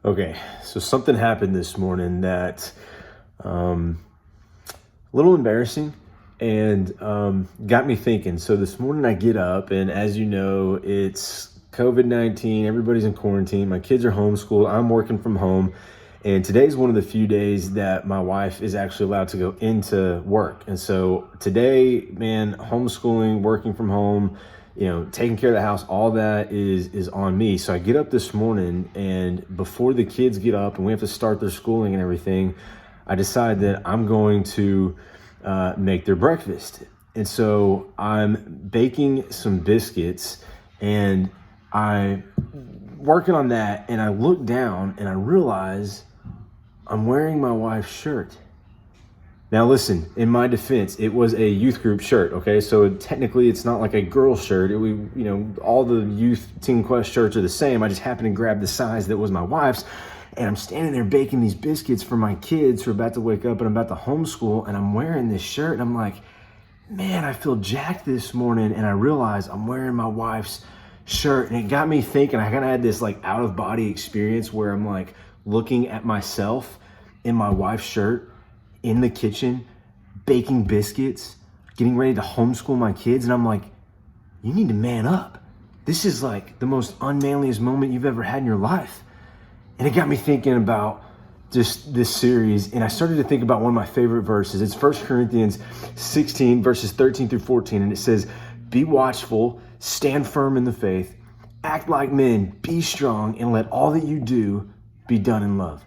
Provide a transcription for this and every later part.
Okay, so something happened this morning that a little embarrassing and got me thinking. So this morning I get up, and as you know, it's COVID-19. Everybody's in quarantine. My kids are homeschooled. I'm working from home. And today's one of the few days that my wife is actually allowed to go into work. And so today, man, homeschooling, working from home, taking care of the house, all that is on me. So I get up this morning, and before the kids get up and we have to start their schooling and everything, I decide that I'm going to make their breakfast. And so I'm baking some biscuits, and I'm working on that, and I look down and I realize I'm wearing my wife's shirt. Now listen, in my defense, it was a youth group shirt, okay? So technically it's not like a girl shirt. All the youth Teen Quest shirts are the same. I just happened to grab the size that was my wife's, and I'm standing there baking these biscuits for my kids who are about to wake up and I'm about to homeschool, and I'm wearing this shirt, and I'm like, man, I feel jacked this morning, and I realize I'm wearing my wife's shirt. And it got me thinking. I kind of had this like out of body experience where I'm like looking at myself in my wife's shirt in the kitchen, baking biscuits, getting ready to homeschool my kids. And I'm like, you need to man up. This is like the most unmanliest moment you've ever had in your life. And it got me thinking about just this series, and I started to think about one of my favorite verses. It's 1 Corinthians 16, verses 13 through 14, and it says, be watchful, stand firm in the faith, act like men, be strong, and let all that you do be done in love.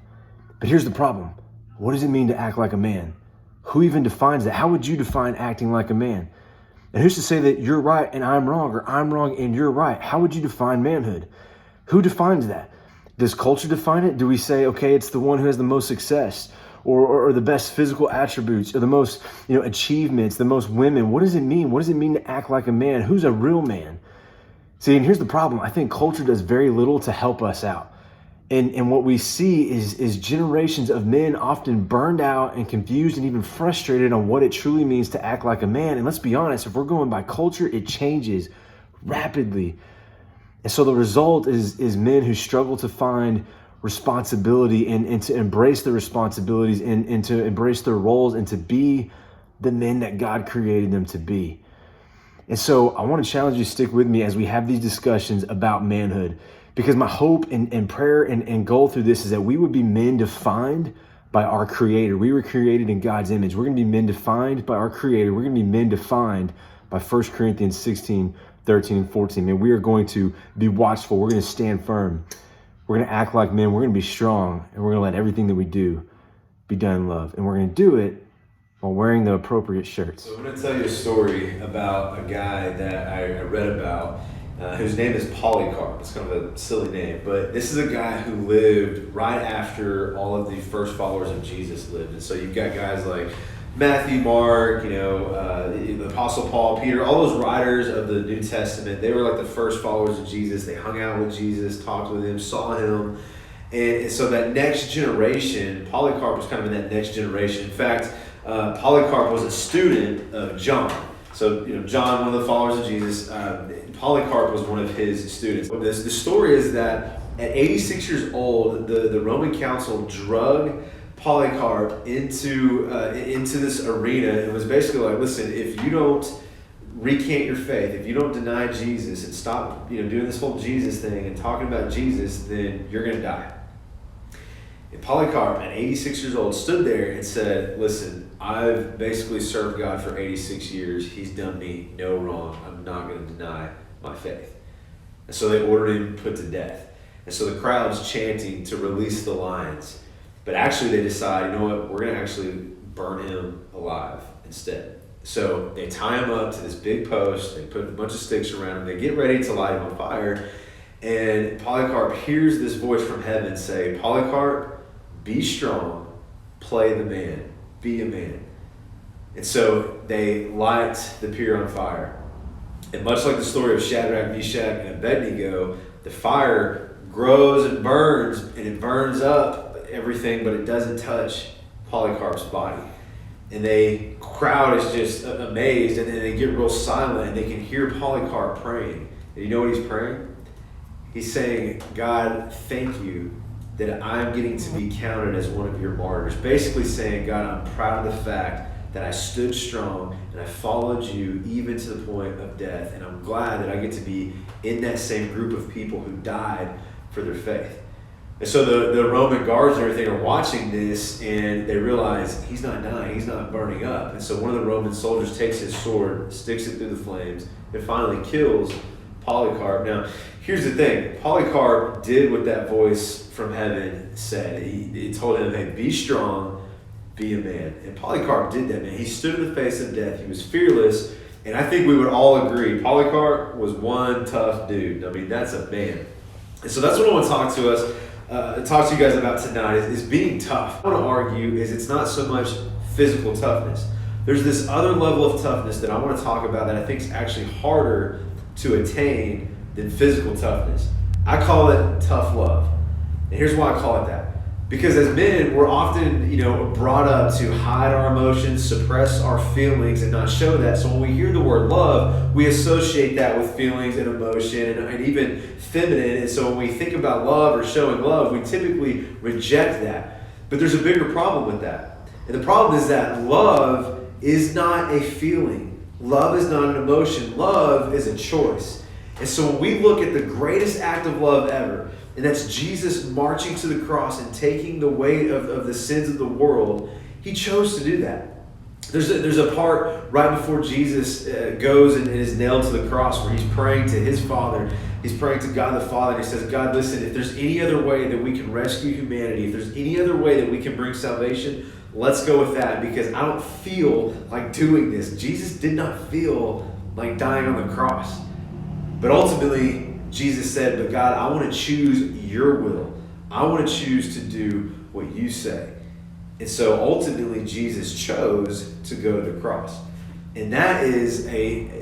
But here's the problem. What does it mean to act like a man? Who even defines that? How would you define acting like a man? And who's to say that you're right and I'm wrong, or I'm wrong and you're right? How would you define manhood? Who defines that? Does culture define it? Do we say, okay, it's the one who has the most success or the best physical attributes or the most, achievements, the most women? What does it mean? What does it mean to act like a man? Who's a real man? See, and here's the problem. I think culture does very little to help us out. And what we see is generations of men often burned out and confused and even frustrated on what it truly means to act like a man. And let's be honest, if we're going by culture, it changes rapidly. And so the result is men who struggle to find responsibility and to embrace the responsibilities and to embrace their roles and to be the men that God created them to be. And so I want to challenge you to stick with me as we have these discussions about manhood, because my hope and prayer and goal through this is that we would be men defined by our Creator. We were created in God's image. We're going to be men defined by our Creator. We're going to be men defined by 1 Corinthians 16, 13 and 14. Man, we are going to be watchful. We're going to stand firm. We're going to act like men. We're going to be strong. And we're going to let everything that we do be done in love. And we're going to do it while wearing the appropriate shirts. So I'm going to tell you a story about a guy that I read about whose name is Polycarp. It's kind of a silly name, but this is a guy who lived right after all of the first followers of Jesus lived. And so you've got guys like Matthew, Mark, the Apostle Paul, Peter, all those writers of the New Testament. They were like the first followers of Jesus. They hung out with Jesus, talked with him, saw him. And so that next generation, Polycarp was kind of in that next generation. In fact, Polycarp was a student of John. So, John, one of the followers of Jesus, Polycarp was one of his students. The story is that at 86 years old, the Roman council drug Polycarp into this arena and was basically like, listen, if you don't recant your faith, if you don't deny Jesus and stop doing this whole Jesus thing and talking about Jesus, then you're going to die. And Polycarp, at 86 years old, stood there and said, listen, I've basically served God for 86 years. He's done me no wrong. I'm not going to deny my faith. And so they ordered him put to death. And so the crowd's chanting to release the lions. But actually they decide, we're going to actually burn him alive instead. So they tie him up to this big post. They put a bunch of sticks around him. They get ready to light him on fire. And Polycarp hears this voice from heaven say, Polycarp, be strong, play the man, be a man. And so they light the pier on fire. And much like the story of Shadrach, Meshach, and Abednego, the fire grows and burns, and it burns up everything, but it doesn't touch Polycarp's body. And the crowd is just amazed, and then they get real silent, and they can hear Polycarp praying. And you know what he's praying? He's saying, God, thank you that I'm getting to be counted as one of your martyrs. Basically saying, God, I'm proud of the fact that I stood strong and I followed you even to the point of death. And I'm glad that I get to be in that same group of people who died for their faith. And so the Roman guards and everything are watching this, and they realize he's not dying, he's not burning up. And so one of the Roman soldiers takes his sword, sticks it through the flames, and finally kills Polycarp. Now, here's the thing. Polycarp did what that voice from heaven said. He told him, hey, be strong, be a man. And Polycarp did that, man. He stood in the face of death. He was fearless. And I think we would all agree, Polycarp was one tough dude. I mean, that's a man. And so that's what I want to talk to you guys about tonight is being tough. What I want to argue is it's not so much physical toughness. There's this other level of toughness that I want to talk about that I think is actually harder to attain than physical toughness. I call it tough love. And here's why I call it that. Because as men, we're often, brought up to hide our emotions, suppress our feelings, and not show that. So when we hear the word love, we associate that with feelings and emotion and even feminine. And so when we think about love or showing love, we typically reject that. But there's a bigger problem with that. And the problem is that love is not a feeling. Love is not an emotion. Love is a choice. And so when we look at the greatest act of love ever, and that's Jesus marching to the cross and taking the weight of the sins of the world, he chose to do that. There's a part right before Jesus goes and is nailed to the cross where he's praying to his Father. He's praying to God the Father, and he says, God, listen, if there's any other way that we can rescue humanity, if there's any other way that we can bring salvation, let's go with that, because I don't feel like doing this. Jesus did not feel like dying on the cross. But ultimately, Jesus said, but God, I want to choose your will. I want to choose to do what you say. And so ultimately, Jesus chose to go to the cross. And that is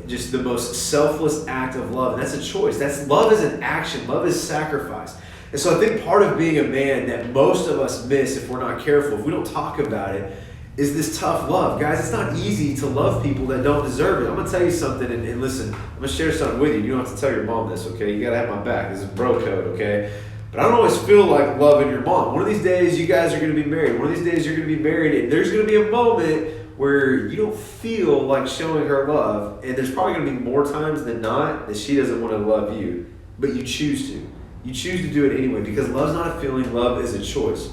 just the most selfless act of love. And that's a choice. Love is an action. Love is sacrifice. And so I think part of being a man that most of us miss if we're not careful, if we don't talk about it, is this tough love. Guys, it's not easy to love people that don't deserve it. I'm going to tell you something, and listen, I'm going to share something with you. You don't have to tell your mom this, okay? You got to have my back. This is bro code, okay? But I don't always feel like loving your mom. One of these days, you guys are going to be married. One of these days, you're going to be married, and there's going to be a moment where you don't feel like showing her love, and there's probably going to be more times than not that she doesn't want to love you, but you choose to. You choose to do it anyway, because love's not a feeling. Love is a choice.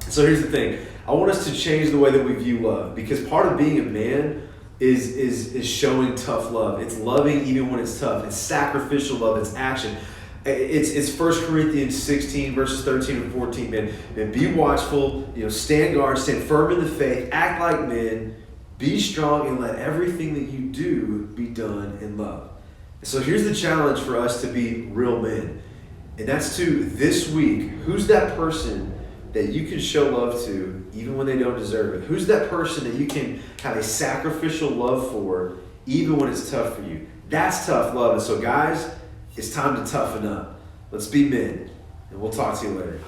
So here's the thing. I want us to change the way that we view love, because part of being a man is showing tough love. It's loving even when it's tough. It's sacrificial love. It's action. It's 1 Corinthians 16 verses 13 and 14. Man, be watchful. Stand guard. Stand firm in the faith. Act like men. Be strong, and let everything that you do be done in love. So here's the challenge for us to be real men, and that's to this week. Who's that person that you can show love to even when they don't deserve it? Who's that person that you can have a sacrificial love for even when it's tough for you? That's tough love. And so guys, it's time to toughen up. Let's be men, and we'll talk to you later.